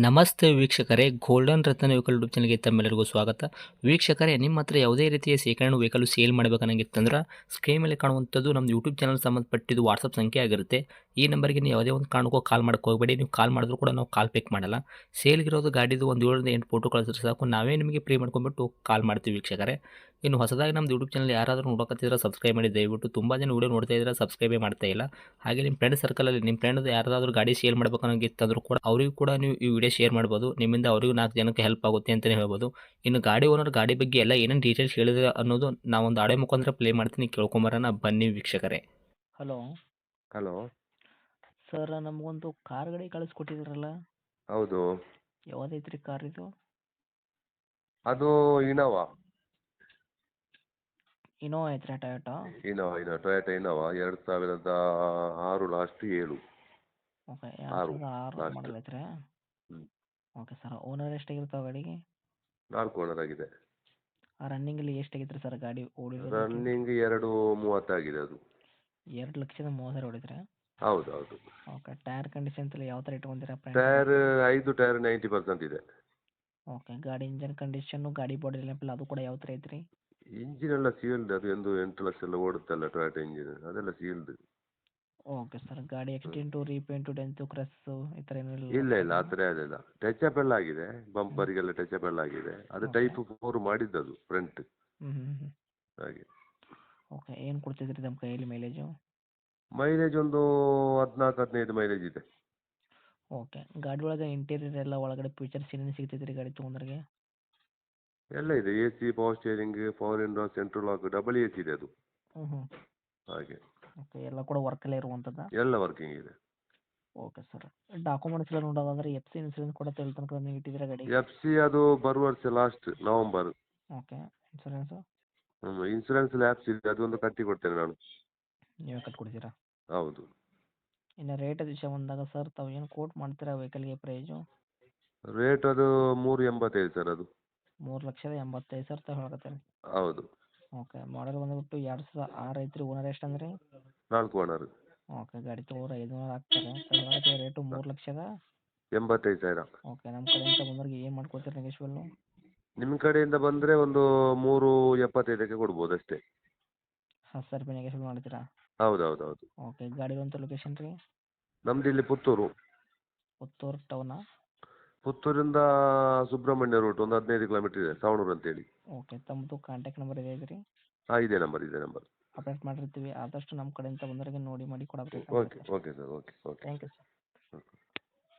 ನಮಸ್ತೆ ವೀಕ್ಷಕರೇ, ಗೋಲ್ಡನ್ ರತ್ನ vehicle YouTube ಚಾನಲ್ಗೆ ತಮ್ಮೆಲ್ಲರಿಗೂ ಸ್ವಾಗತ. ವೀಕ್ಷಕರೇ, ನಿಮ್ಮ ಹತ್ರ ಯಾವುದೇ ರೀತಿಯ ಶೇಖರಣೆ ವೆಹಿಕಲ್ ಸೇಲ್ ಮಾಡಬೇಕನ್ನಂಗಿತ್ತಂದ್ರೆ ಸ್ಕ್ರೀನ್ ಮೇಲೆ ಕಾಣುವಂಥದ್ದು ನಮ್ಮ ಯೂಟ್ಯೂಬ್ ಚಾನಲ್ ಸಂಬಂಧಪಟ್ಟಿದ್ದು ವಾಟ್ಸಪ್ ಸಂಖ್ಯೆ ಆಗಿರುತ್ತೆ. ಈ ನಂಬರ್ಗೆ ನೀವು ಯಾವುದೇ ಒಂದು ಕಾರಣಕ್ಕೂ ಕಾಲ್ ಮಾಡಕ್ಕೆ ಹೋಗಬೇಡಿ. ನೀವು ಕಾಲ್ ಮಾಡಿದ್ರು ಕೂಡ ನಾವು ಕಾಲ್ ಪಿಕ್ ಮಾಡಲ್ಲ. ಸೇಲ್ಗಿರೋದು ಗಾಡಿದು ಒಂದು 7ರಿಂದ 8 ಫೋಟೋ ಕಳಿಸಿದ್ರೆ ಸಾಕು, ನಾವೇ ನಿಮಗೆ ಪ್ರೀ ಮಾಡ್ಕೊಂಡ್ಬಿಟ್ಟು ಕಾಲ್ ಮಾಡ್ತೀವಿ ವೀಕ್ಷಕರೇ. ಇನ್ನು ಹೊಸದಾಗಿ ನಮ್ಮದು ಯೂಟ್ಯೂಬ್ ಚಾನಲ್ ಯಾರಾದರೂ ನೋಡೋಕತ್ತಿದ್ರೆ ಸಬ್ಸ್ಕ್ರೈಬ್ ಮಾಡಿ ದಯವಿಟ್ಟು. ತುಂಬ ಜನ ವೀಡಿಯೋ ನೋಡ್ತಾ ಇದ್ದಾರೆ, ಸಬ್ಸ್ಕ್ರೈಬೇ ಮಾಡ್ತಾ ಇಲ್ಲ. ಹಾಗೆ ನಿಮ್ಮ ಫ್ರೆಂಡ್ ಸರ್ಕಲಲ್ಲಿ ನಿಮ್ಮ ಫ್ರೆಂಡ್ ಯಾರಾದರೂ ಗಾಡಿ ಸೇಲ್ ಮಾಡಬೇಕನ್ನೋಂಗಿತ್ತಂದ್ರೂ ಕೂಡ ಅವರಿಗೂ ಕೂಡ ನೀವು ಈ ವಿಡಿಯೋ ಶೇರ್ ಮಾಡ್ಬೋದು. ನಿಮ್ಮಿಂದ ಅವರಿಗೂ 4 ಜನಕ್ಕೆ ಹೆಲ್ಪ್ ಆಗುತ್ತೆ ಅಂತಲೇ ಹೇಳ್ಬೋದು. ಇನ್ನು ಗಾಡಿ ಓನರ್ ಗಾಡಿ ಬಗ್ಗೆ ಎಲ್ಲ ಏನೇನು ಡೀಟೇಲ್ಸ್ ಹೇಳಿದ್ರೆ ಅನ್ನೋದು ನಾವೊಂದು ಆಡಿಯೋ ಮುಖಾಂತರ ಪ್ಲೇ ಮಾಡ್ತೀನಿ, ಕೇಳ್ಕೊಂಬರೋಣ ಬನ್ನಿ ವೀಕ್ಷಕರೇ. Hello hello. ಸರ್, ನಮಗೊಂದು ಕಾರ್ ಗಾಡಿ ಕಳಿಸ್ಕೊಟ್ಟಿದ್ರಲ್ಲ, ಹೌದು, ಯಾವ್ದೈತ್ರಿ ಕಾರ್ ಇದು? ಅದು ಇನೋವಾ ಇನೋವಾ ಐತ್ರಿ, Toyota? Innova Toyota Innova 2006 last 7 okay, 6 2006 last. Model ಐತ್ರಿ. ಓಕೆ ಸರ್, ಓನರ್ ಎಷ್ಟಾಗಿರ್ತಾವೆ ಗಾಡಿಗೆ? 4 ಓನರ್ ಆಗಿದೆ. ರನ್ನಿಂಗಲ್ಲಿ ಎಷ್ಟಾಗಿತ್ತು ಸರ್ ಗಾಡಿ ಓಡಿರೋದಕ್ಕೆ? ರನ್ನಿಂಗ್ 2:30 ಆಗಿದೆ ಅದು. 2,30,000 ಹೊಡಿದ್ರೆ? ಹೌದು ಹೌದು. ಓಕೆ, ಟೈರ್ ಕಂಡೀಷನ್ಸ್ ಎಲ್ಲ ಯಾವ ಥರ ಇಟ್ಕೊಂಡಿರಾ? ಟೈರ್ 5 ಟೈರ್ 90% ಇದೆ. ಓಕೆ, ಗಾಡಿ ಇಂಜನ್ ಕಂಡೀಷನ್ನು, ಗಾಡಿ ಬಾಡಿ ಎಲ್ಲ ಅದು ಕೂಡ ಯಾವ ಥರ ಐತ್ರಿ? ಇಂಜಿನ್ ಎಲ್ಲ ಸೀಲ್ಡ್, ಅದು ಎಂದು 8 ಲಕ್ಷ ಎಲ್ಲ ಓಡುತ್ತಲ್ಲ ಟೊಯೋಟಾ ಇಂಜಿನ್, ಅದೆಲ್ಲ ಸೀಲ್ಡ್. ಓಕೆ ಸರ್, ಗಾಡಿ ಆಕ್ಸಿಡೆಂಟು, ರೀಪೇಂಟು, ಡೆಂತು, ಕ್ರಸ್ಸು ಈ ಥರ ಏನೂ ಇಲ್ಲ ಆ ಥರ ಏನಿಲ್ಲ. ಟಚ್ ಅಪ್ ಎಲ್ಲ ಆಗಿದೆ, ಬಂಪರಿಗೆಲ್ಲ ಟಚ್ ಅಪ್ ಎಲ್ಲ ಆಗಿದೆ. ಅದು ಟೈಪ್ 4 ಮಾಡಿದ್ದದು ಫ್ರಂಟ್ ಹ್ಞೂ. ಹಾಗೆ. ಓಕೆ, ಏನು ಕೊಡ್ತಿದ್ರಿ ನಮ್ಮ ಕೈಯಲ್ಲಿ ಮೈಲೇಜು? ಮೈಲೇಜ್ ಒಂದು 14-15 ಮೈಲೇಜ್ ಇದೆ. ಓಕೆ, ಗಾಡಿ ಒಳಗೆ ಇಂಟೀರಿಯರ್ ಎಲ್ಲ ಒಳಗಡೆ ಫೀಚರ್ಸ್ ಏನೇನು ಸಿಗ್ತೈತೆ ರೀ ಗಾಡಿ ತೊಗೊಂಡ್ರಿಗೆ? ಎಲ್ಲ ಇದೆ, A C, power steering, power window, central lock, double A C ಇದೆ ಅದು. ಹ್ಞೂ. ಹಾಗೆ ಓಕೆ, ಎಲ್ಲ ಕೂಡ ವರ್ಕಲ್ಲೇ ಇರುವಂಥದ್ದು? ಎಲ್ಲ ವರ್ಕಿಂಗ್ ಇದೆ. ಓಕೆ ಸರ್, ಡಾಕ್ಯುಮೆಂಟ್ಸ್ ಎಲ್ಲ ನೋಡೋದಾದ್ರೆ ಎಫ್ ಸಿ ಇನ್ಸೂರೆನ್ಸ್ ಕೂಡ ಎಲ್ಲಿ ತನಕ ನೀವು ಇಟ್ಟಿದ್ದೀರಾ ಗಾಡಿ? ಎಫ್ ಸಿ ಅದು ಬರುವ ವರ್ಷ last November. Okay, insurance insurance lapse ಇದೆ, ಅದೊಂದು ಕಟ್ಟಿ ಕೊಡ್ತೇನೆ ನಾನು. ನೀವೇ ಕಟ್ಕೊಡ್ತೀರಾ? ಹೌದು. ಇನ್ನು ರೇಟ್ ವಿಷಯ ಬಂದಾಗ ಸರ್, ತಾವು ಏನು ಕೋಟ್ ಮಾಡ್ತೀರಾ ವೆಹಿಕಲ್ಗೆ ಪ್ರೈಸು? ರೇಟ್ ಅದು 385 ಸರ್ ಅದು. 3,85,000 ತಾವು ಹೇಳಕತ್ತೀರಿ? ಹೌದು. ಓಕೆ, ಮಾಡಲ್ ಬಂದುಬಿಟ್ಟು 2006 ಐತ್ರಿ. ಓನರ್ ಎಷ್ಟು ಅಂದ್ರಿ? 4 ಓನರ್. ಓಕೆ, ಗಾಡಿ ತೊಗೊಳೋರು 500 ಆಗ್ತಾರೆ. ತಾವು ಹೇಳಕತ್ತೀರಿ ರೇಟು 3,85,000. 85,000. ಓಕೆ, ನಮ್ಮ ಕಡೆಯಿಂದ ಬಂದವ್ರಿಗೆ ಏನು ಮಾಡ್ಕೊಡ್ತೀರಿ ನೆಗೆಶ್ವಲ್ಲು? ನಿಮ್ಮ ಕಡೆಯಿಂದ ಬಂದರೆ ಒಂದು 375ಕ್ಕೆ ಕೊಡ್ಬೋದು ಅಷ್ಟೇ. 10,000 ರೂಪಾಯಿ ನೆಗೆಶ್ವಲ್ ಮಾಡ್ತೀರಾ? ಹೌದು. ಓಕೆ, ಗಾಡಿ ಇರುವಂಥ ಲೊಕೇಶನ್ ರೀ? ನಮ್ದು ಇಲ್ಲಿ ಪುತ್ತೂರು. ಪುತ್ತೂರು ಟೌನಾ? ಪುತ್ತೂರಿಂದ ಸುಬ್ರಹ್ಮಣ್ಯ ರೂಟ್ ಒಂದು 15 ಕಿಲೋಮೀಟರ್ ಇದೆ, ಸಾವಣೂರು ಅಂತೇಳಿ. ಓಕೆ, ತಮ್ಮದು ಕಾಂಟ್ಯಾಕ್ಟ್ ನಂಬರ್ ಇದೆ ರೀ? ಹಾಂ, ಇದೇ ನಂಬರ್. ಅಪ್ಡೇಟ್ ಮಾಡಿರ್ತೀವಿ. ಆದಷ್ಟು ನಮ್ಮ ಕಡೆಯಿಂದ ಬಂದವರಿಗೆ ನೋಡಿ ಮಾಡಿ ಕೊಡಬೇಕು. Okay sir, okay. Thank you sir.